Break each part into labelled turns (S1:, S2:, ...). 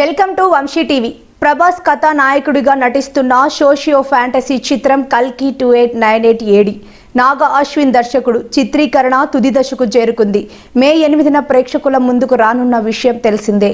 S1: Welcome to Vamsi TV. Prabhas కథానాయకుడిగా నటిస్తున్న socio fantasy చిత్రం కల్కి 2898 ఏడి నాగ అశ్విన్ దర్శకుడు చిత్రీకరణ తుది దశకు చేరుకుంది. మే 8న ప్రేక్షకుల ముందుకు రానున్న విషయం తెలిసిందే.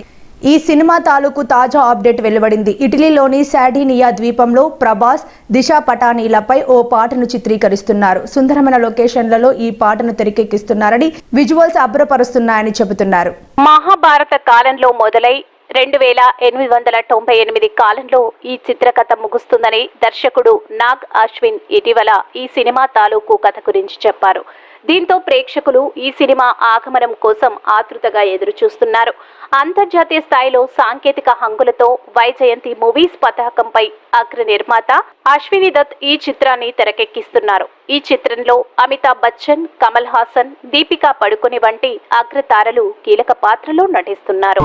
S1: ఈ సినిమా తాలూకు తాజా అప్డేట్ వెలువడింది. ఇటలీలోని సార్డినియా ద్వీపంలో ప్రభాస్, దిశా పటానీలపై ఓ పాటను చిత్రీకరిస్తున్నారు. సుందరమైన లొకేషన్లలో ఈ పాటను తెరకెక్కిస్తున్నారని, విజువల్స్ అబ్బురపరుస్తున్నాయని చెబుతున్నారు.
S2: మహాభారత కాలంలో మొదలై 2898 కాలంలో ఈ చిత్రకథ ముగుస్తుందని దర్శకుడు నాగ్ అశ్విన్ ఇటీవల ఈ సినిమా తాలూకు కథ గురించి చెప్పారు. దీంతో ప్రేక్షకులు ఈ సినిమా ఆగమనం కోసం ఆతృతగా ఎదురుచూస్తున్నారు. అంతర్జాతీయ స్థాయిలో సాంకేతిక హంగులతో వైజయంతి మూవీస్ పతాకంపై అగ్ర నిర్మాత అశ్విని దత్ ఈ చిత్రాన్ని తెరకెక్కిస్తున్నారు. ఈ చిత్రంలో అమితాబ్ బచ్చన్, కమల్ హాసన్, దీపికా పడుకొనె వంటి అగ్రతారలు కీలక పాత్రలో నటిస్తున్నారు.